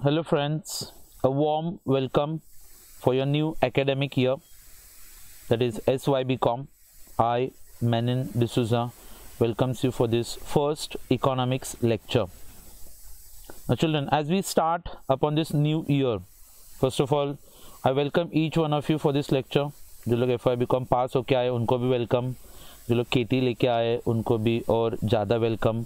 Hello friends, a warm welcome for your new academic year, that is SYBCom. I, Menin D'Souza, welcomes you for this first economics lecture. Now children, as we start upon this new year, first of all, I welcome each one of you for this lecture. जो लोग FYBCom पास होके आए उनको भी welcome, जो लोग KT लेके आए उनको भी और ज़्यादा welcome.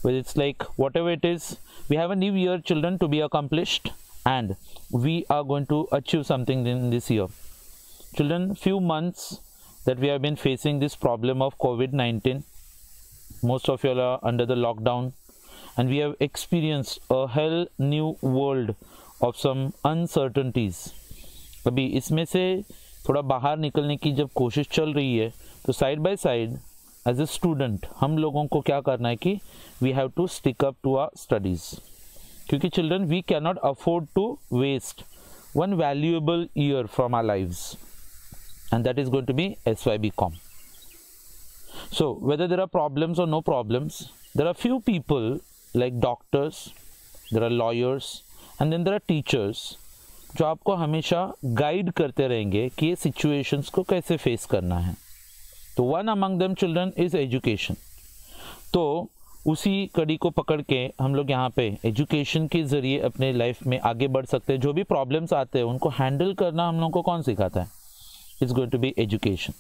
Well, it's like whatever it is, we have a new year, children, to be accomplished, and we are going to achieve something in this year. Children, few months that we have been facing this problem of COVID-19. Most of you are under the lockdown, and we have experienced a hell new world of some uncertainties. अभी इसमें से थोड़ा बाहर निकलने की जब कोशिश चल रही है, तो side by side as a student हम लोगों को क्या करना है कि we have to stick up to our studies, क्योंकि children we can not afford to waste one valuable year from our lives, and that is going to be SYBCom. So whether there are problems और no problems, there are few people like doctors, there are lawyers and then there are teachers जो आपको हमेशा guide करते रहेंगे कि ये situations को कैसे फेस करना है. तो one among them children is education. तो उसी कड़ी को पकड़ के हम लोग यहाँ पे एजुकेशन के ज़रिए अपने लाइफ में आगे बढ़ सकते हैं. जो भी प्रॉब्लम्स आते हैं उनको हैंडल करना हम लोग को कौन सिखाता है? It's going to be education.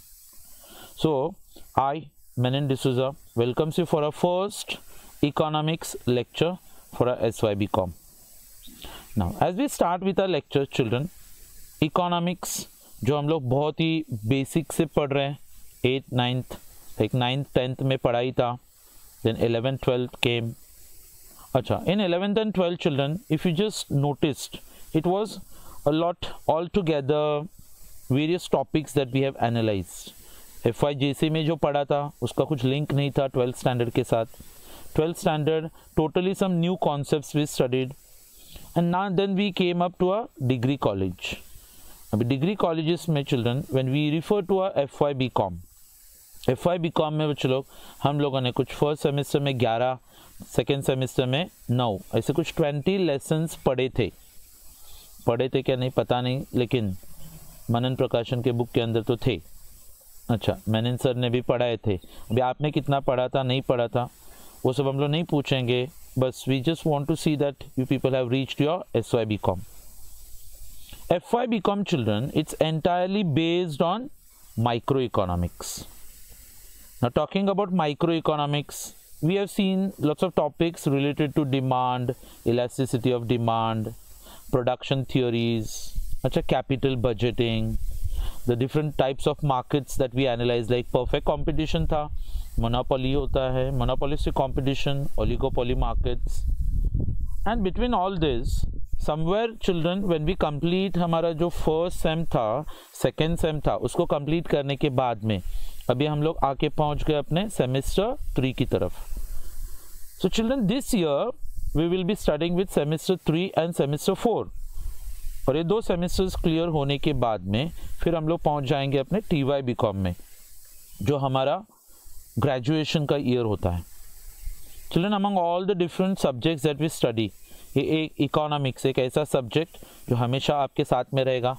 So I, Menin D'Souza, welcomes you for our first economics lecture for our SYBCom. Now, as we start with our lecture, children, economics जो हम लोग बहुत ही बेसिक से पढ़ रहे हैं, 8th 9th, like 9th 10th में पढ़ाई था, then 11th 12th came. अच्छा, in 11th and 12th, children, if you just noticed, it was a lot altogether various topics that we have analyzed. FYJC में जो पढ़ा था उसका कुछ लिंक नहीं था 12th standard के साथ. 12th standard totally some new concepts we studied, and now then we came up to a degree college. अभी डिग्री कॉलेजेस में children when we refer to a FYBCom में बच्चे लोग हम लोगों ने कुछ फर्स्ट सेमेस्टर में 11, सेकेंड सेमेस्टर में 9, ऐसे कुछ 20 लेसन्स पढ़े थे क्या नहीं पता नहीं, लेकिन मनन प्रकाशन के बुक के अंदर तो थे. अच्छा, मेनन सर ने भी पढ़ाए थे. अभी आपने कितना पढ़ा था नहीं पढ़ा था वो सब हम लोग नहीं पूछेंगे, बस we just want to see that you people have reached your SYBCom. FYBCom, children, it's entirely based on microeconomics. Now, talking about microeconomics, we have seen lots of topics related to demand, elasticity of demand, production theories, capital budgeting, the different types of markets that we analyze, like perfect competition था, monopoly होता है, monopolistic competition, oligopoly markets, and between all this, somewhere children, when we complete हमारा जो first sem था, second same था, उसको complete करने के बाद में अभी हम लोग आके पहुंच गए अपने सेमेस्टर 3 की तरफ. So children, this year we will be starting with semester 3 and semester 4, और ये 2 सेमेस्टर्स क्लियर होने के बाद में फिर हम लोग पहुंच जाएंगे अपने TYBCom में, जो हमारा ग्रेजुएशन का ईयर होता है. Children, among all the different subjects that we study, ये एक इकोनॉमिक्स एक ऐसा सब्जेक्ट जो हमेशा आपके साथ में रहेगा.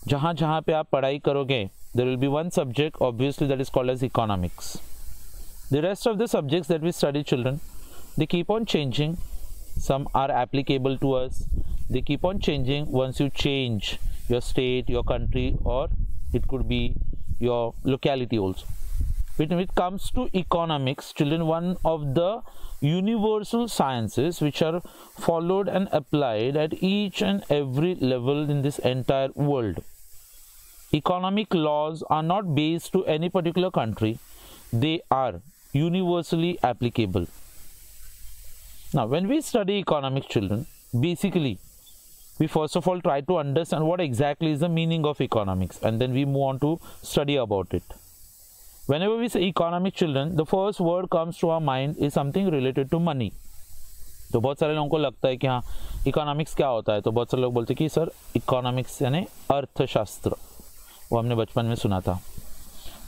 जहाँ जहाँ पे आप पढ़ाई करोगे, there will be one subject obviously that is called as economics. The rest of the subjects that we study, children, they keep on changing. Some are applicable to us, they keep on changing once you change your state, your country, और it could be your locality also. When it comes to economics, children, one of the universal sciences which are followed and applied at each and every level in this entire world. Economic laws are not based to any particular country. They are universally applicable. Now, when we study economics, children, basically, we first of all try to understand what exactly is the meaning of economics, and then we move on to study about it. Whenever we say economic, children, the first word comes to our mind is something related to money. तो बहुत सारे लोगों को लगता है कि हाँ economics क्या होता है, तो बहुत सारे लोग बोलते हैं कि सर इकोनॉमिक्स यानी अर्थशास्त्र, वो हमने बचपन में सुना था.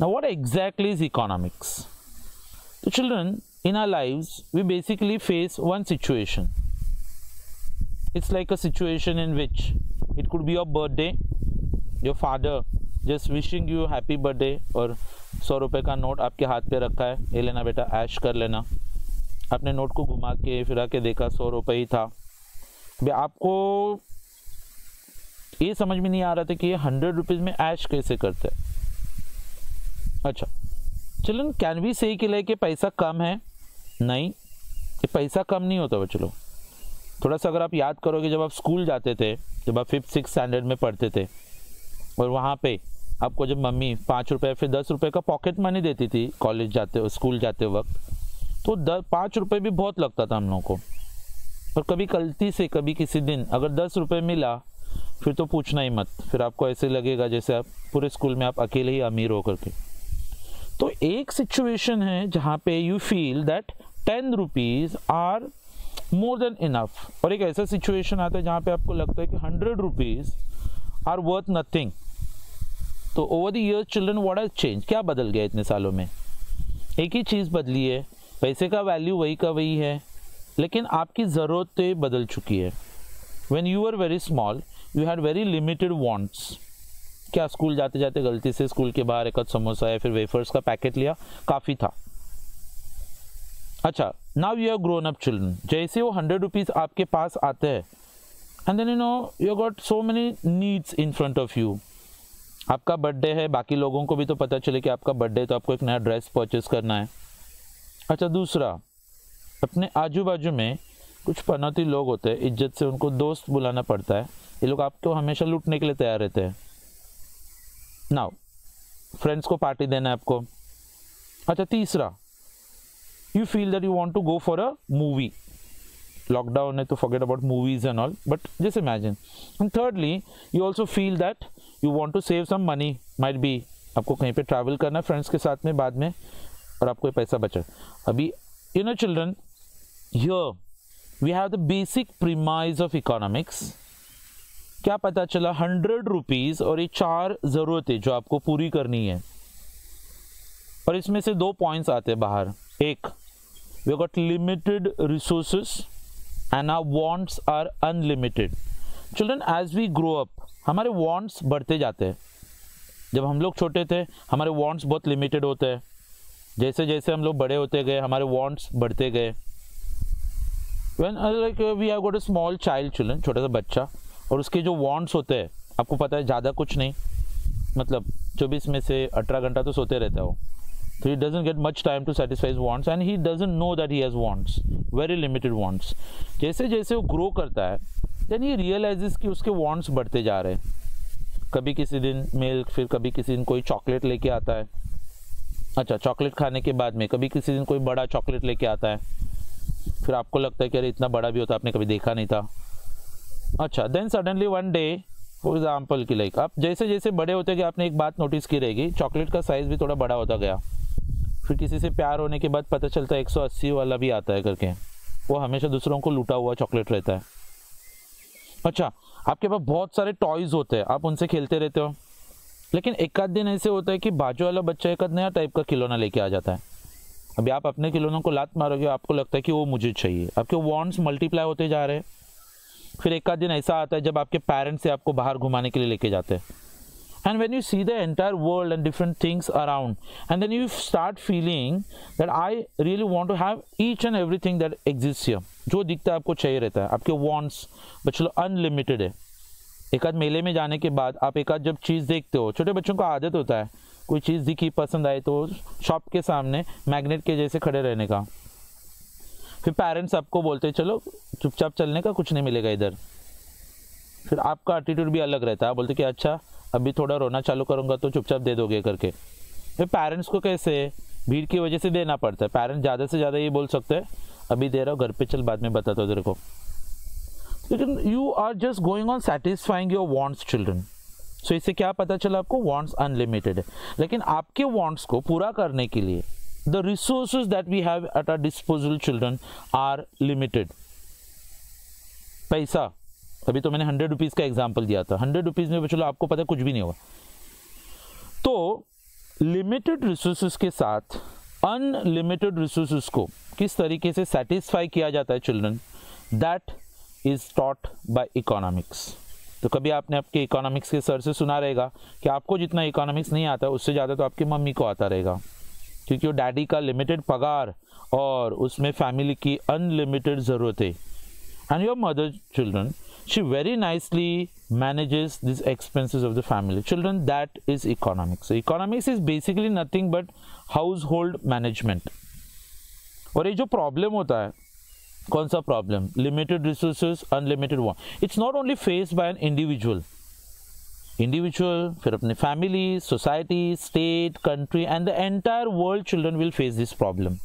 Now what exactly is economics? So children, in our lives we basically face one situation. it's like a situation in which it could be your birthday, your father just wishing you happy birthday, और 100 रुपये का note आपके हाथ पे रखा है, ये लेना बेटा, ऐश कर लेना। आपने नोट को घुमा के फिरा के देखा 100 रुपये ही था। भाई आपको ये समझ में नहीं आ रहा था कि ये 100 रुपीज़ में ऐश कैसे करते हैं। अच्छा चिल्ड्रन, कैन वी से कि लाइक ये पैसा कम है? नहीं, ये पैसा कम नहीं होता बच्चों। थोड़ा सा अगर आप याद करोगे, जब आप स्कूल जाते थे, जब आप 5th-6th स्टैंडर्ड में पढ़ते थे, और वहाँ पे आपको जब मम्मी 5 रुपये फिर 10 रुपये का पॉकेट मनी देती थी कॉलेज जाते स्कूल जाते वक्त, तो 5 रुपये भी बहुत लगता था हम लोगों को। और कभी गलती से कभी किसी दिन अगर 10 रुपये मिला, फिर तो पूछना ही मत, फिर आपको ऐसे लगेगा जैसे आप पूरे स्कूल में आप अकेले ही अमीर हो करके। तो एक सिचुएशन है जहाँ पे you feel that 10 rupees are more than enough, और एक ऐसा सिचुएशन आता है जहाँ पे आपको लगता है कि 100 रुपीज़ आर वर्थ नथिंग। तो over the years children, what has change? क्या बदल गया इतने सालों में? एक ही चीज़ बदली है, पैसे का वैल्यू वही का वही है, लेकिन आपकी ज़रूरतें बदल चुकी है। When you are very small you had very limited wants. क्या स्कूल जाते जाते गलती से स्कूल के बाहर एक समोसा या फिर वेफर्स का पैकेट लिया, काफ़ी था। अच्छा, now you are grown up children, जैसे वो 100 रुपीज़ आपके पास आते हैं, and then you got so many needs in front of you. आपका बर्थडे है, बाकी लोगों को भी तो पता चले कि आपका बर्थडे है, तो आपको एक नया ड्रेस परचेस करना है। अच्छा, दूसरा, अपने आजू बाजू में कुछ पनौती लोग होते हैं, इज्जत से उनको दोस्त बुलाना पड़ता है, ये लोग आपको हमेशा लूटने के लिए तैयार रहते हैं। नाउ फ्रेंड्स को पार्टी देना है आपको। अच्छा, तीसरा, you feel that you want to go for a movie. Lockdown है तो forget about movies and all, but just imagine. And thirdly, you also feel that you want to save some money, might be आपको कहीं पे travel करना है friends के साथ में बाद में, और आपको पैसा बचा। अभी you know children, here we have the basic premise of economics. क्या पता चला? 100 रुपीज़ और ये 4 ज़रूरतें जो आपको पूरी करनी है, और इसमें से 2 पॉइंट्स आते हैं बाहर। एक, we got limited resources and our wants are unlimited. Children, as we grow up हमारे वांट्स बढ़ते जाते हैं। जब हम लोग छोटे थे हमारे वांट्स बहुत लिमिटेड होते हैं, जैसे जैसे हम लोग बड़े होते गए हमारे वांट्स बढ़ते गए। When like we have got a small child children, छोटा सा बच्चा, और उसके जो वांट्स होते हैं आपको पता है ज़्यादा कुछ नहीं, मतलब 24 में से 18 घंटा तो सोते रहता है वो, तो he doesn't get much time to satisfy his wants and he doesn't know that he has wants, very limited wants. जैसे जैसे वो ग्रो करता है देन ही रियलाइजेस कि उसके वांट्स बढ़ते जा रहे हैं। कभी किसी दिन मिल्क, फिर कभी किसी दिन कोई चॉकलेट लेके आता है। अच्छा, चॉकलेट खाने के बाद में कभी किसी दिन कोई बड़ा चॉकलेट लेके आता है, फिर आपको लगता है कि अरे इतना बड़ा भी होता आपने कभी देखा नहीं था। अच्छा, then suddenly one day, for example कि लाइक आप जैसे जैसे बड़े होते गए आपने एक बात नोटिस की रहेगी, चॉकलेट का साइज़ भी थोड़ा बड़ा होता गया। फिर किसी से प्यार होने के बाद पता चलता है 180 वाला भी आता है करके, वो हमेशा दूसरों को लूटा हुआ चॉकलेट रहता है। अच्छा, आपके पास बहुत सारे टॉयज़ होते हैं, आप उनसे खेलते रहते हो, लेकिन एक आध दिन ऐसे होता है कि बाजू वाला बच्चा एक नया टाइप का खिलौना लेके आ जाता है। अभी आप अपने खिलौनों को लात मारोगे, आपको लगता है कि वो मुझे चाहिए, आपके वांट्स मल्टीप्लाई होते जा रहे हैं। फिर एक आध दिन ऐसा आता है जब आपके पेरेंट्स से आपको बाहर घुमाने के लिए लेके जाते हैं, and when you see the entire world and different things around, and then you start feeling that I really want to have each and everything that exist here. जो दिखता है आपको चाहिए रहता है, आपके वांट्स बच्चों अनलिमिटेड है। एक आध मेले में जाने के बाद आप एक आध जब चीज़ देखते हो, छोटे बच्चों का आदत होता है, कोई चीज़ दिखी पसंद आई तो शॉप के सामने मैग्नेट के जैसे खड़े रहने का। फिर पेरेंट्स आपको बोलते हैं चलो चुपचाप चलने का, कुछ नहीं मिलेगा इधर। फिर आपका एटीट्यूड भी अलग रहता है, बोलते कि अच्छा अभी थोड़ा रोना चालू करूँगा तो चुपचाप दे दोगे करके। फिर पेरेंट्स को कैसे भीड़ की वजह से देना पड़ता है, पेरेंट्स ज़्यादा से ज़्यादा ये बोल सकते हैं अभी दे रहा हूँ, घर पे चल बाद में बताता हूँ तेरे को। लेकिन you are just going on satisfying your wants children. So इससे क्या पता चला आपको? वांट्स अनलिमिटेड है, लेकिन आपके वांट्स को पूरा करने के लिए the resources that we have at our disposal children are limited। पैसा, अभी तो मैंने 100 रुपीज़ का एग्जाम्पल दिया था, 100 रुपीज़ में चलो आपको पता कुछ भी नहीं होगा। तो लिमिटेड रिसोर्सेज के साथ अनलिमिटेड रिसोर्सेज को किस तरीके से सेटिस्फाई किया जाता है children, that is taught by economics. तो कभी आपने आपके इकोनॉमिक्स के सर से सुना रहेगा कि आपको जितना इकोनॉमिक्स नहीं आता उससे ज़्यादा तो आपकी मम्मी को आता रहेगा, क्योंकि वो डैडी का लिमिटेड पगार और उसमें फैमिली की अनलिमिटेड ज़रूरत है. And your mother children, she very nicely manages these expenses of the family. Children, that is economics. So economics is basically nothing but household management. और ये जो प्रॉब्लम होता है, कौन सा problem? Limited resources, unlimited want. It's not only faced by an individual, फिर अपने family, society, state, country and the entire world children will face this problem.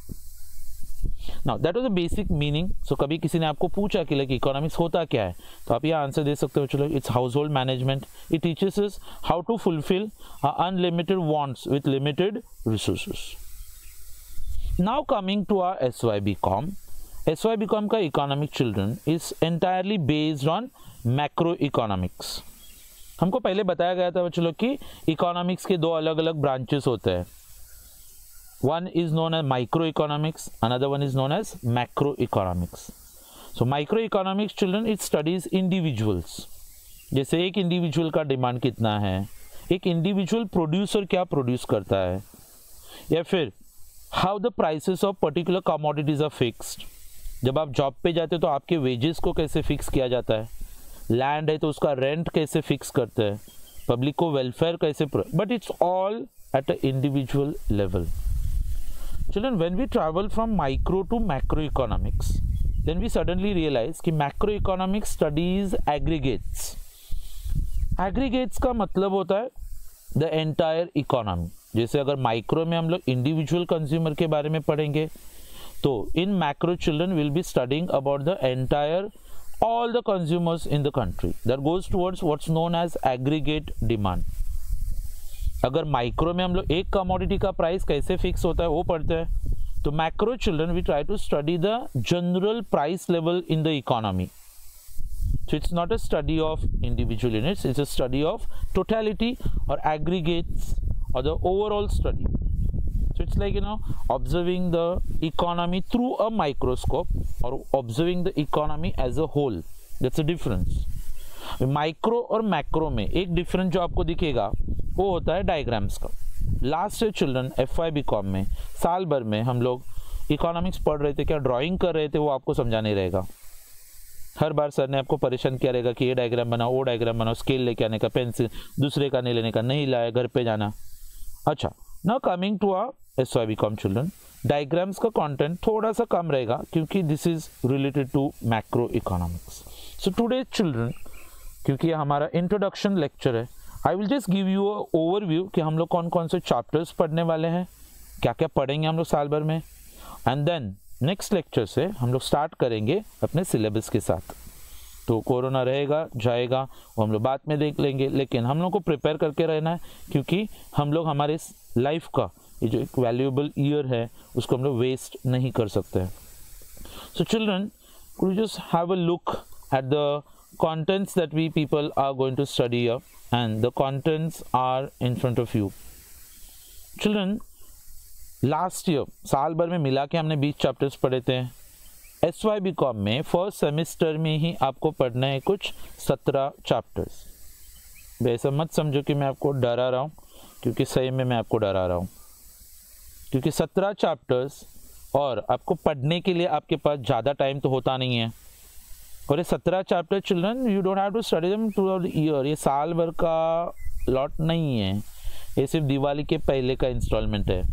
Now that was the basic meaning. So कभी किसी ने आपको पूछा कि like economics होता क्या है, तो आप ये आंसर दे सकते हो, चलो it's household management. It teaches us how to fulfil unlimited wants with limited resources. Now coming to our SYBCom. SYBCom का economic children is entirely based on macro economics. हमको पहले बताया गया था बच्चों कि इकोनॉमिक्स के दो अलग अलग ब्रांचेस होते हैं. One is known as microeconomics, another one is known as macroeconomics. So microeconomics children, it studies individuals. जैसे एक इंडिविजुअल का डिमांड कितना है, एक इंडिविजुअल प्रोड्यूसर क्या प्रोड्यूस करता है, या फिर how the prices of particular commodities are fixed. जब आप जॉब पे जाते हो तो आपके वेजेस को कैसे फिक्स किया जाता है, लैंड है तो उसका रेंट कैसे फिक्स करते हैं, पब्लिक को वेलफेयर कैसे, but it's all at a individual level. Children, when we travel from micro to macroeconomics, then we suddenly realize कि macroeconomics studies aggregates. Aggregates का मतलब होता है the entire economy. जैसे अगर माइक्रो में हम लोग इंडिविजुअल कंज्यूमर के बारे में पढ़ेंगे, तो इन macro children will be studying about the entire all the consumers in the country. That goes towards what's known as aggregate demand. अगर माइक्रो में हम लोग एक कमोडिटी का प्राइस कैसे फिक्स होता है वो पढ़ते हैं, तो macro children we try to study the general price level in the economy. So it's not a study of individual units, it's a study of totality or aggregates or the overall study. So it's like, observing the economy through a microscope or observing the economy as a whole. That's a difference. Micro और macro में एक difference जो आपको दिखेगा वो होता है diagrams का. लास्ट ईयर चिल्ड्रन FYBCom में साल भर में हम लोग इकोनॉमिक्स पढ़ रहे थे, क्या ड्राइंग कर रहे थे वो आपको समझा नहीं रहेगा. हर बार सर ने आपको परेशान किया रहेगा कि ये डायग्राम बनाओ, वो डायग्राम बनाओ, स्केल लेके आने का, पेंसिल दूसरे का नहीं लेने का, नहीं लाया घर पे जाना. अच्छा, now coming to our SYBCom children, diagrams का कंटेंट थोड़ा सा कम रहेगा क्योंकि this is related to macro economics. So today children, क्योंकि हमारा इंट्रोडक्शन लेक्चर है, I will just give you a overview कि हम लोग कौन कौन से चैप्टर्स पढ़ने वाले हैं, क्या क्या पढ़ेंगे हम लोग साल भर में, एंड देन नेक्स्ट लेक्चर से हम लोग स्टार्ट करेंगे अपने सिलेबस के साथ. तो कोरोना रहेगा जाएगा वो हम लोग बाद में देख लेंगे, लेकिन हम लोग को प्रिपेयर करके रहना है क्योंकि हम लोग हमारे लाइफ का ये जो एक वैल्यूएबल ईयर है उसको हम लोग वेस्ट नहीं कर सकते हैं. So children, could you just have a look at the contents that we people are going to study here, and the contents are in front of you. Children, last year साल भर में मिला के हमने 20 चैप्टर्स पढ़े थे. SYBCom में first semester में ही आपको पढ़ना है कुछ 17 चैप्टर्स. वैसा मत समझो कि मैं आपको डरा रहा हूँ, क्योंकि सही में मैं आपको डरा रहा हूँ, क्योंकि 17 चैप्टर्स और आपको पढ़ने के लिए आपके पास ज़्यादा टाइम तो होता नहीं है. और ये 17 chapter children, you don't have to study them throughout the year. ये साल भर का लॉट नहीं है, ये सिर्फ दिवाली के पहले का इंस्टॉलमेंट है.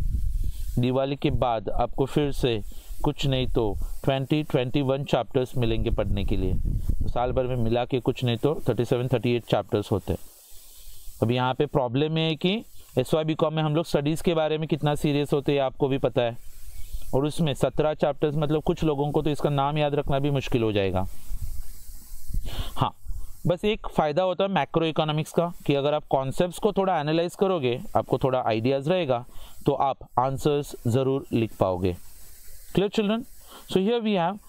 दिवाली के बाद आपको फिर से कुछ नहीं तो 21 चैप्टर्स मिलेंगे पढ़ने के लिए. तो साल भर में मिला के कुछ नहीं तो 37-38 चैप्टर्स होते हैं. अब यहाँ पे प्रॉब्लम है कि SYBCom में हम लोग स्टडीज़ के बारे में कितना सीरियस होते हैं आपको भी पता है, और उसमें 17 चैप्टर्स मतलब कुछ लोगों को तो इसका नाम याद रखना भी मुश्किल हो जाएगा. हाँ, बस एक फ़ायदा होता है मैक्रो इकोनॉमिक्स का कि अगर आप कॉन्सेप्ट्स को थोड़ा एनालाइज करोगे, आपको थोड़ा आइडियाज़ रहेगा, तो आप आंसर्स ज़रूर लिख पाओगे. Clear children? So here we have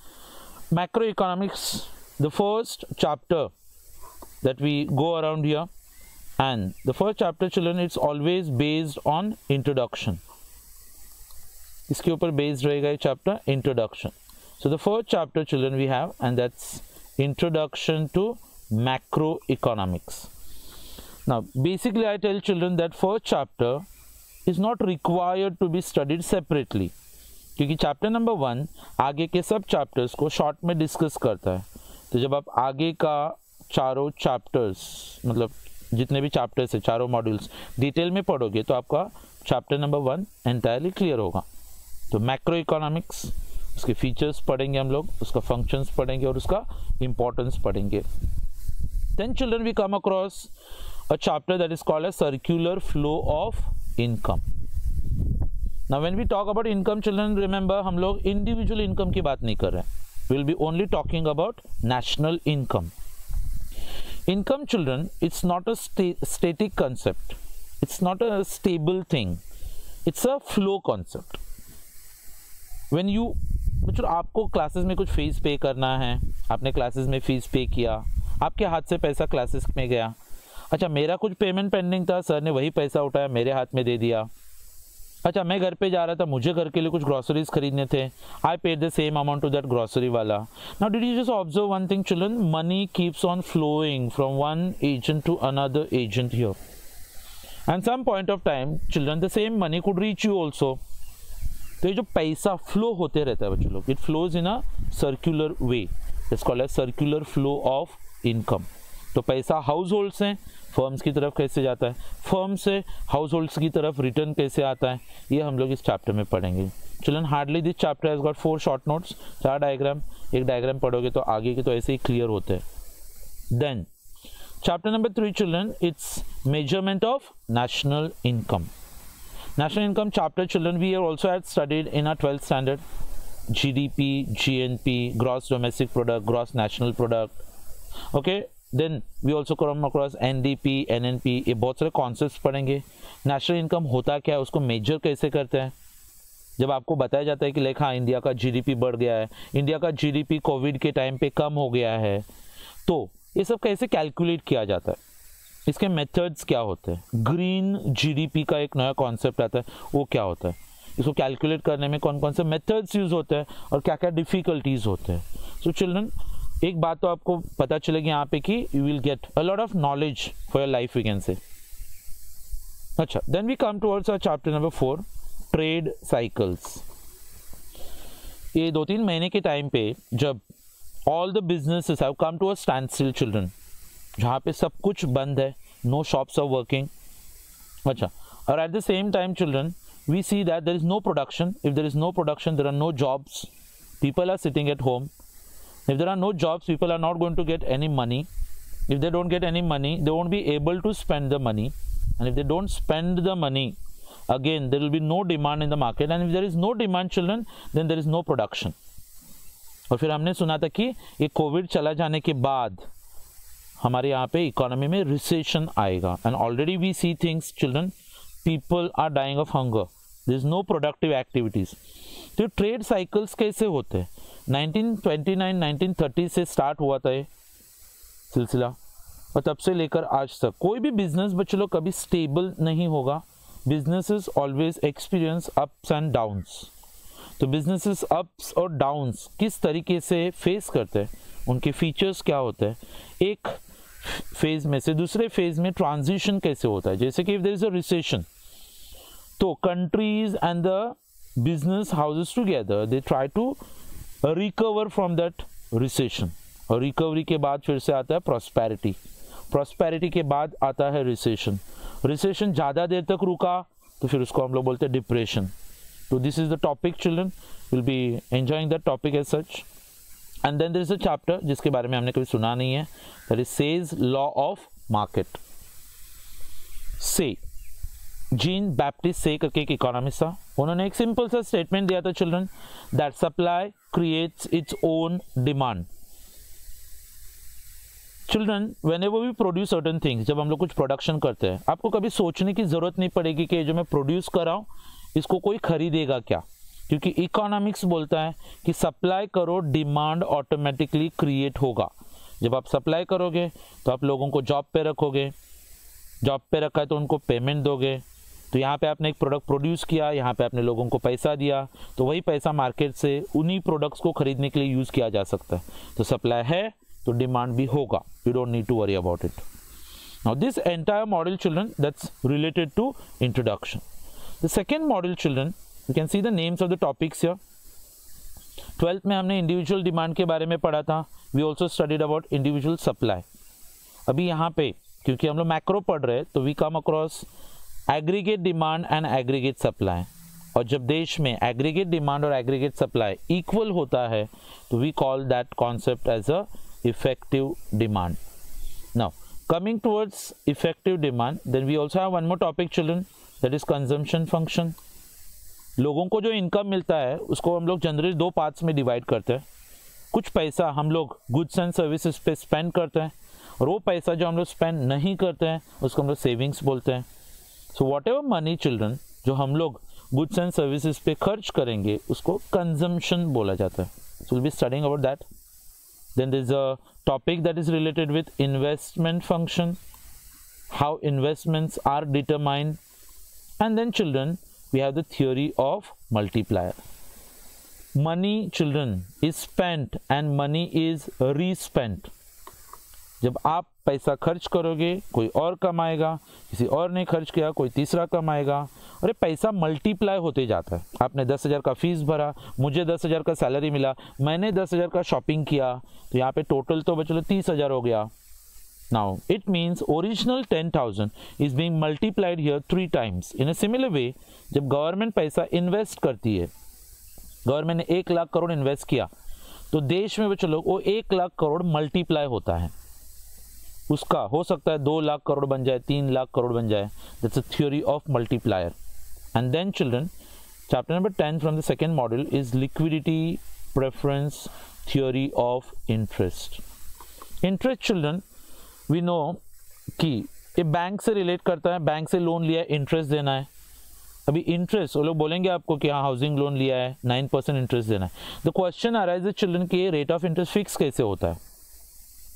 macro economics, the first chapter that we go around here, and the first chapter children it's always based on introduction. इसके ऊपर बेस्ड रहेगा ये chapter, introduction. So the first chapter children we have, and that's introduction to macroeconomics. Now basically I tell children that first chapter is not required to be studied separately, क्योंकि chapter number 1 आगे के सब chapters को short में discuss करता है। तो जब आप आगे का चारों चैप्टर्स, मतलब जितने भी चैप्टर्स है, चारों मॉड्यूल्स डिटेल में पढ़ोगे तो आपका चैप्टर नंबर 1 एंटायरली क्लियर होगा। तो मैक्रो इकोनॉमिक्स, उसके फीचर्स पढ़ेंगे हम लोग, उसका फंक्शंस पढ़ेंगे और उसका इंपॉर्टेंस पढ़ेंगे। Then children we come across a chapter that is called as circular flow of income. Now when we talk about income children, remember हम लोग individual income की बात नहीं कर रहे हैं, we will be only talking about national income. Income children, it's not a static concept, it's not a stable thing, it's a flow concept. When you बच्चों आपको क्लासेस में कुछ फीस पे करना है, आपने क्लासेस में फीस पे किया, आपके हाथ से पैसा क्लासेस में गया, अच्छा मेरा कुछ पेमेंट पेंडिंग था, सर ने वही पैसा उठाया मेरे हाथ में दे दिया, अच्छा मैं घर पे जा रहा था, मुझे घर के लिए कुछ ग्रोसरीज खरीदने थे, I paid the same amount to that grocery वाला। Now did you just observe one thing children, money keeps on flowing from one agent to another agent here, and some point of time children the same money could reach you also. तो ये जो पैसा flow होते रहता है बच्चों लोग, it flows in a circular way, it's called as circular flow of income. तो पैसा हाउस होल्ड्स हैं, फर्म्स की तरफ कैसे जाता है, फर्म से हाउस होल्ड्स की तरफ रिटर्न कैसे आता है, ये हम लोग इस चैप्टर में पढ़ेंगे। Children hardly this chapter has got 4 short notes, 4 diagram, एक डायग्राम पढ़ोगे तो आगे के तो ऐसे ही क्लियर होते हैं। Then chapter number 3 children, it's measurement of national income. National income chapter children we also had studied in our 12th standard, GDP, GNP, gross domestic product, gross national product, okay. Then we also come across NDP, NNP, ये बहुत सारे concepts पढ़ेंगे। National income होता क्या है, उसको major कैसे करते हैं। जब आपको बताया जाता है कि लेखा इंडिया का GDP बढ़ गया है, इंडिया का GDP कोविड के टाइम पे कम हो गया है, तो ये सब कैसे कैलकुलेट किया जाता है, इसके मेथड्स क्या होते हैं। ग्रीन GDP का एक नया कॉन्सेप्ट आता है, वो क्या होता है, इसको कैलकुलेट करने में कौन कौन से मेथड्स यूज होते हैं और क्या क्या डिफिकल्टीज होते हैं। सो चिल्ड्रन एक बात तो आपको पता चलेगी यहाँ पे कि you will get a lot of knowledge for your life we can say. अच्छा, then we come towards our chapter number 4, trade cycles. ये 2-3 महीने के टाइम पे जब all the businesses have come to a stand still children, जहाँ पे सब कुछ बंद है, नो शॉप्स आर वर्किंग, अच्छा, और at the same time children we see that there is no production, if there is no production there are no jobs, people are sitting at home, if there are no jobs people are not going to get any money, if they don't get any money they won't be able to spend the money, and if they don't spend the money again there will be no demand in the market, and if there is no demand children then there is no production। और फिर हमने सुना था कि ये Covid चला जाने के बाद हमारे यहाँ पे इकोनॉमी में रिसेशन आएगा, and already we see things children, people are dying of hunger, there is no productive activities. तो ट्रेड साइकिल्स कैसे होते हैं, 1929-1930 से स्टार्ट हुआ था ये सिलसिला, और तब से लेकर आज तक कोई भी बिजनेस बच्चे लोग कभी स्टेबल नहीं होगा। Businesses always experience ups and downs. तो बिजनेसेस अप्स और डाउन्स किस तरीके से फेस करते हैं, उनके फीचर्स क्या होते हैं, एक फेज में से दूसरे फेज में ट्रांजिशन कैसे होता है। जैसे कि if there is a recession, तो countries and the business houses together they try to recover from that recession, और रिकवरी के बाद फिर से आता है प्रॉस्पेरिटी, प्रॉस्पेरिटी के बाद आता है रिसेशन, रिसेशन ज़्यादा देर तक रुका तो फिर उसको हम लोग बोलते हैं डिप्रेशन। तो this is the topic children, will be enjoying that topic as such. And then there is a chapter जिसके बारे में हमने कभी सुना नहीं है, that is Say's law of market. Say Jean Baptiste से करके एक इकोनॉमिस्ट था, उन्होंने एक सिंपल सा स्टेटमेंट दिया था children, that supply creates its own demand. Children whenever we produce certain things, जब हम लोग कुछ प्रोडक्शन करते हैं आपको कभी सोचने की जरूरत नहीं पड़ेगी कि जो मैं प्रोड्यूस कर रहा हूँ इसको कोई खरीदेगा क्या, क्योंकि इकोनॉमिक्स बोलता है कि सप्लाई करो, डिमांड ऑटोमेटिकली क्रिएट होगा। जब आप सप्लाई करोगे तो आप लोगों को जॉब पे रखोगे, जॉब पे रखा है तो उनको पेमेंट दोगे, तो यहाँ पे आपने एक प्रोडक्ट प्रोड्यूस किया, यहाँ पे आपने लोगों को पैसा दिया, तो वही पैसा मार्केट से उन्हीं प्रोडक्ट्स को खरीदने के लिए यूज़ किया जा सकता है। तो सप्लाई है, तो डिमांड भी होगा. You don't need to worry about it. Now this entire module children that's related to introduction. The second module children, you can see the names of the topics here. 12th में हमने individual demand के बारे में पढ़ा था. We also studied about individual supply. अभी यहाँ पे क्योंकि हम लोग मैक्रो पढ़ रहे हैं तो we come across aggregate demand and aggregate supply. और जब देश में एग्रीगेट डिमांड और एग्रीगेट सप्लाई इक्वल होता है तो we call that concept as a effective demand. Now coming towards effective demand, then we also have one more topic children, that is consumption function. लोगों को जो इनकम मिलता है उसको हम लोग जनरली दो पार्ट्स में डिवाइड करते हैं. कुछ पैसा हम लोग गुड्स एंड सर्विसेज पे स्पेंड करते हैं और वो पैसा जो हम लोग स्पेंड नहीं करते हैं उसको हम लोग सेविंग्स बोलते हैं. So what ever money children जो हम लोग गुड्स एंड सर्विसेज पे खर्च करेंगे उसको कंजम्पशन बोला जाता है. So will be studying about that. Then there is a topic that is related with investment function, how investments are determined. And then children we have the theory of multiplier. Money children is spent and money is respent. जब आप पैसा खर्च करोगे कोई और कमाएगा, किसी और ने खर्च किया कोई तीसरा कमाएगा और ये पैसा मल्टीप्लाई होते जाता है. आपने 10,000 का फीस भरा, मुझे 10,000 का सैलरी मिला, मैंने 10,000 का शॉपिंग किया तो यहाँ पे टोटल तो बचलो 30,000 हो गया. Now it means original 10,000 is being multiplied here 3 times. In a similar way, जब गवर्नमेंट पैसा इन्वेस्ट करती है, गवर्नमेंट ने 1 लाख करोड़ इन्वेस्ट किया तो देश में बच्चों लोग वो 1 लाख करोड़ मल्टीप्लाई होता है. उसका हो सकता है 2 लाख करोड़ बन जाए, 3 लाख करोड़ बन जाए. That's a theory of multiplier. And then children, chapter number 10 from the second module is liquidity preference theory of interest. Interest children, we know कि ये बैंक से रिलेट करता है. बैंक से लोन लिया है, इंटरेस्ट देना है. अभी इंटरेस्ट वो लोग बोलेंगे आपको कि हाँ हाउसिंग लोन लिया है 9% इंटरेस्ट देना है. द क्वेश्चन अराइजेस चिल्ड्रन कि रेट ऑफ इंटरेस्ट फिक्स कैसे होता है.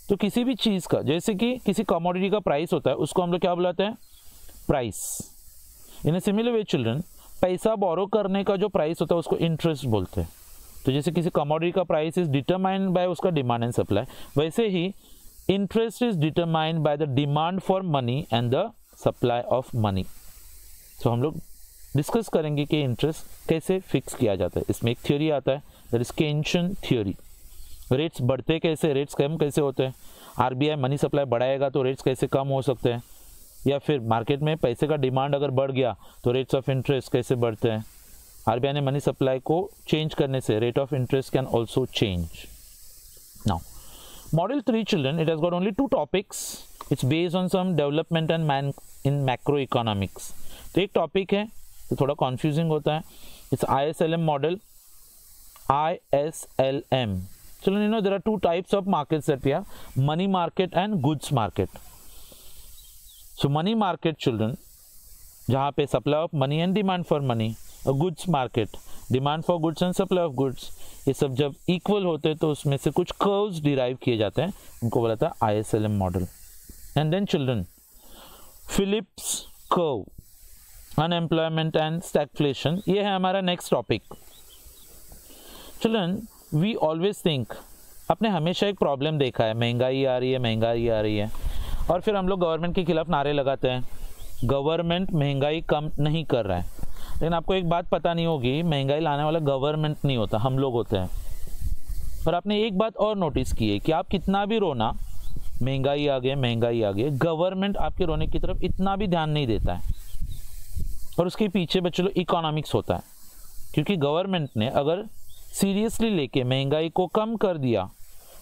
तो किसी भी चीज़ का, जैसे कि किसी कमोडिटी का प्राइस होता है उसको हम लोग क्या बुलाते हैं, price. In a similar way children पैसा बोरो करने का जो प्राइस होता है उसको इंटरेस्ट बोलते हैं. तो जैसे किसी कमोडिटी का प्राइस इज डिटरमाइंड बाय उसका डिमांड एंड सप्लाई, वैसे ही interest is determined by the demand for money and the supply of money. So हम लोग डिस्कस करेंगे कि इंटरेस्ट कैसे फिक्स किया जाता है. इसमें एक थ्योरी आता है दैट इज केन्शियन थ्योरी. रेट्स बढ़ते कैसे, रेट्स कम कैसे होते हैं. आरबीआई मनी सप्लाई बढ़ाएगा तो रेट्स कैसे कम हो सकते हैं, या फिर मार्केट में पैसे का डिमांड अगर बढ़ गया तो रेट्स ऑफ इंटरेस्ट कैसे बढ़ते हैं. आरबीआई ने मनी सप्लाई को चेंज करने से rate of interest can also change. Now Module 3 children, it has got only 2 topics. It's based on some development and man in macroeconomics. तो एक टॉपिक है तो थोड़ा confusing होता है. It's ISLM model. ISLM. Children, you know there are 2 types of markets that we have: money market and goods market. So money market children, जहाँ पे supply of money and demand for money. A goods market, demand for goods and supply of goods. ये सब जब equal होते हैं तो उसमें से कुछ कर्व्स डिराइव किए जाते हैं, उनको बोला था ISLM model. And then children Phillips curve, unemployment and stagflation, ये है हमारा next topic. Children we always think, आपने हमेशा एक प्रॉब्लम देखा है, महंगाई आ रही है, महंगाई आ रही है, और फिर हम लोग गवर्नमेंट के खिलाफ नारे लगाते हैं, गवर्नमेंट महंगाई कम नहीं कर रहा है. लेकिन आपको एक बात पता नहीं होगी, महंगाई लाने वाला गवर्नमेंट नहीं होता, हम लोग होते हैं. और आपने एक बात और नोटिस की है कि आप कितना भी रोना, महंगाई आ गई, महंगाई आ गई, गवर्नमेंट आपके रोने की तरफ इतना भी ध्यान नहीं देता है. और उसके पीछे बच्चों इकोनॉमिक्स होता है, क्योंकि गवर्नमेंट ने अगर सीरियसली लेके महंगाई को कम कर दिया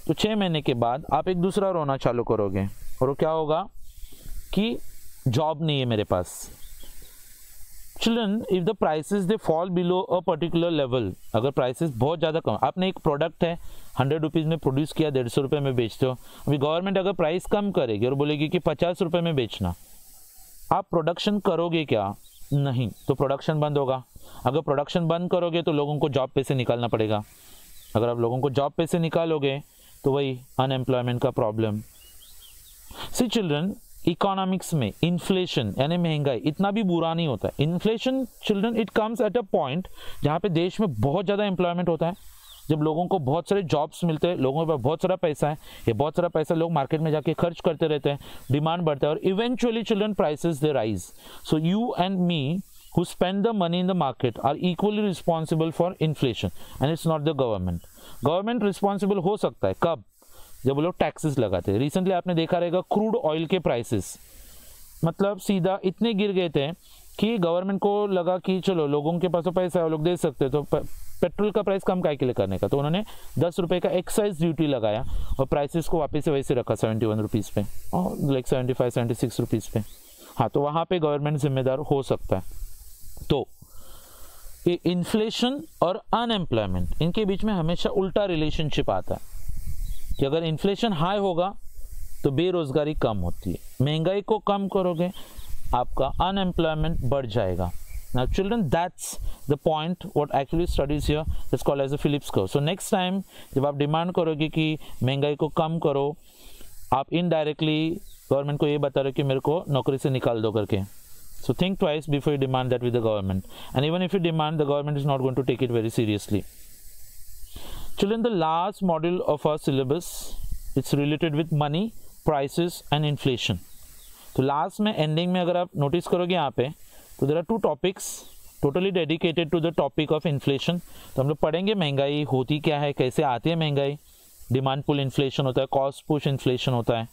तो 6 महीने के बाद आप एक दूसरा रोना चालू करोगे, और वो क्या होगा कि जॉब नहीं है मेरे पास. Children, if the prices they fall below a particular level, अगर प्राइसेस बहुत ज़्यादा कम, आपने एक प्रोडक्ट है 100 रुपीज़ में प्रोड्यूस किया, 150 रुपये में बेचते हो. अभी गवर्नमेंट अगर प्राइस कम करेगी और बोलेगी कि 50 रुपये में बेचना, आप प्रोडक्शन करोगे क्या? नहीं, तो प्रोडक्शन बंद होगा. अगर प्रोडक्शन बंद करोगे तो लोगों को जॉब पे से निकालना पड़ेगा. अगर आप लोगों को जॉब पे से निकालोगे तो वही अनएम्प्लॉयमेंट का प्रॉब्लम. सी चिल्ड्रन, इकोनॉमिक्स में इन्फ्लेशन यानी महंगाई इतना भी बुरा नहीं होता है. Inflation children it comes at a point जहाँ पे देश में बहुत ज़्यादा एम्प्लॉयमेंट होता है जब लोगों को बहुत सारे जॉब्स मिलते हैं, लोगों के पास बहुत सारा पैसा है, ये बहुत सारा पैसा लोग मार्केट में जाके खर्च करते रहते हैं, डिमांड बढ़ता है और eventually children prices they rise. So you and me who spend the money in the market are equally responsible for inflation and it's not the government. Government responsible हो सकता है कब? जब वो लोग टैक्सेस लगाते हैं. रिसेंटली आपने देखा रहेगा क्रूड ऑयल के प्राइसेस मतलब सीधा इतने गिर गए थे कि गवर्नमेंट को लगा कि चलो लोगों के पास तो पैसा है, वो लोग दे सकते हैं, तो पेट्रोल का प्राइस कम काय के लिए करने का, तो उन्होंने 10 रुपये का एक्साइज ड्यूटी लगाया और प्राइसेस को वापस से वैसे रखा 71 रुपीज़ पे और लाइक 75-76 रुपीज़ पे. हाँ, तो वहाँ पे गवर्नमेंट जिम्मेदार हो सकता है. तो ये इन्फ्लेशन और अनएम्प्लॉयमेंट इनके बीच में हमेशा उल्टा रिलेशनशिप आता है कि अगर इन्फ्लेशन हाई होगा तो बेरोजगारी कम होती है, महंगाई को कम करोगे आपका अनएम्प्लॉयमेंट बढ़ जाएगा. Now children, that's the point what actually studies here is called as a Phillips curve. So next time जब आप डिमांड करोगे कि महंगाई को कम करो, आप इनडायरेक्टली गवर्नमेंट को ये बता रहे हो कि मेरे को नौकरी से निकाल दो करके. So think twice before you demand that with the government. And even if you demand, the government is not going to take it very seriously. Children, the last module of our syllabus, it's related with money, prices and inflation. तो last में ending में अगर आप notice करोगे यहाँ पे, तो there are two topics totally dedicated to the topic of inflation. तो हम लोग पढ़ेंगे महंगाई होती क्या है, कैसे आती है महंगाई, डिमांड पुल इन्फ्लेशन होता है, कॉस्ट पुश इन्फ्लेशन होता है.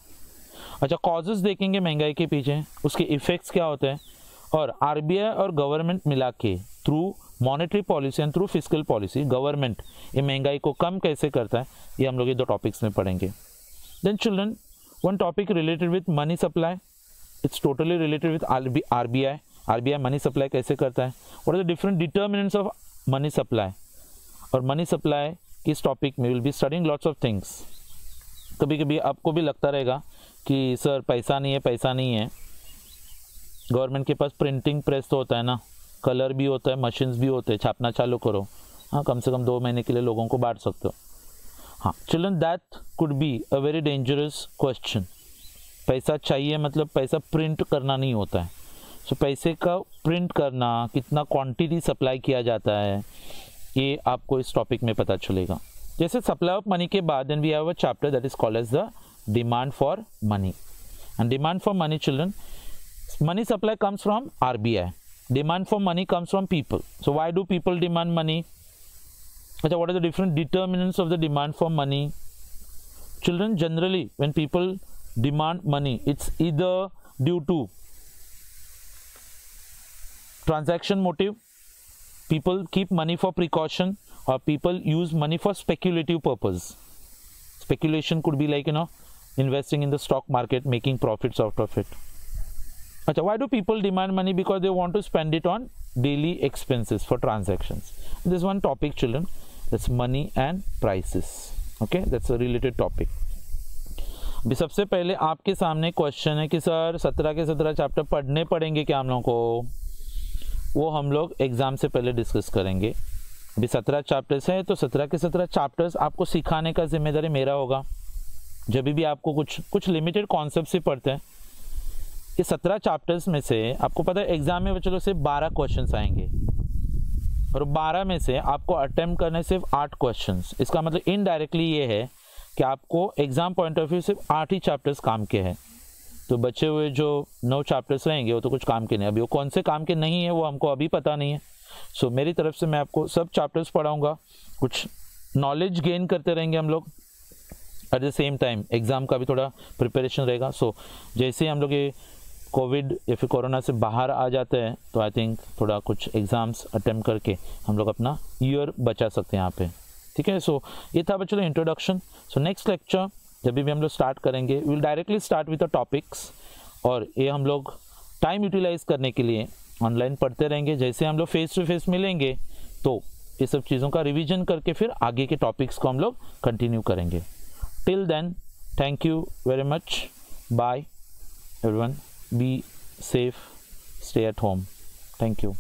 अच्छा, कॉजेज देखेंगे महंगाई के पीछे, उसके इफेक्ट्स क्या होते हैं, और आरबीआई और गवर्नमेंट मिला के through monetary policy and through fiscal policy government ये महंगाई को कम कैसे करता है, ये हम लोग ये दो टॉपिक्स में पढ़ेंगे. Then children, one topic related with money supply, it's totally related with RBI. RBI money supply कैसे करता है, what are the different determinants of money supply, और मनी सप्लाई की इस टॉपिक में will be studying lots of things. कभी कभी आपको भी लगता रहेगा कि सर पैसा नहीं है, पैसा नहीं है. गवर्नमेंट के पास प्रिंटिंग प्रेस तो होता है ना, कलर भी होता है, मशीन्स भी होते हैं, छापना चालू करो, हाँ कम से कम 2 महीने के लिए लोगों को बांट सकते हो. हाँ children, that could be a very dangerous question. पैसा चाहिए मतलब पैसा प्रिंट करना नहीं होता है. सो पैसे का प्रिंट करना, कितना क्वांटिटी सप्लाई किया जाता है, ये आपको इस टॉपिक में पता चलेगा. जैसे सप्लाई ऑफ मनी के बाद then we have a chapter that is called as the demand for money. And demand for money children, money supply comes from RBI. Demand for money comes from people. So why do people demand money? What are the different determinants of the demand for money? Children, generally when people demand money, it's either due to transaction motive, people keep money for precaution, or people use money for speculative purpose. Speculation could be like, investing in the stock market, making profits out of it. Why do people demand money? Because they want to spend it on daily expenses for transactions. This is one topic, children. That's money and prices. Okay, that's a related topic. अभी सबसे पहले आपके सामने question है कि sir 17 के 17 chapter पढ़ने पड़ेंगे क्या हम लोगों को? वो हम लोग एग्जाम से पहले डिस्कस करेंगे. अभी 17 चैप्टर्स है, तो 17 के 17 चैप्टर्स आपको सिखाने का जिम्मेदारी मेरा होगा. जब भी आपको कुछ लिमिटेड कॉन्सेप्ट से पढ़ते हैं, ये 17 चैप्टर्स में से आपको पता है एग्जाम में चलो सिर्फ 12 क्वेश्चंस आएंगे और 12 में से आपको अटेम्प्ट करने सिर्फ 8 क्वेश्चंस. इसका मतलब इनडायरेक्टली ये है कि आपको एग्जाम पॉइंट ऑफ व्यू सिर्फ 8 ही चैप्टर्स काम के हैं. तो बचे हुए जो 9 चैप्टर्स रहेंगे वो तो कुछ काम के नहीं. अभी वो कौन से काम के नहीं है वो हमको अभी पता नहीं है. सो मेरी तरफ से मैं आपको सब चैप्टर्स पढ़ाऊँगा, कुछ नॉलेज गेन करते रहेंगे हम लोग. Eight the same time exam का भी थोड़ा प्रिपरेशन रहेगा. सो जैसे हम लोग ये कोविड या फिर कोरोना से बाहर आ जाते हैं तो आई थिंक थोड़ा कुछ एग्जाम्स अटेम्प्ट करके हम लोग अपना ईयर बचा सकते हैं यहाँ पे. ठीक है, सो ये था बच्चों इंट्रोडक्शन. सो नेक्स्ट लेक्चर जब भी हम लोग स्टार्ट करेंगे will directly start with the topics, और ये हम लोग टाइम यूटिलाइज करने के लिए ऑनलाइन पढ़ते रहेंगे. जैसे हम लोग फेस टू फेस मिलेंगे तो ये सब चीज़ों का रिविजन करके फिर आगे के टॉपिक्स को हम लोग कंटिन्यू करेंगे. Till then, thank you very much. Bye everyone. Be safe, stay at home. Thank you.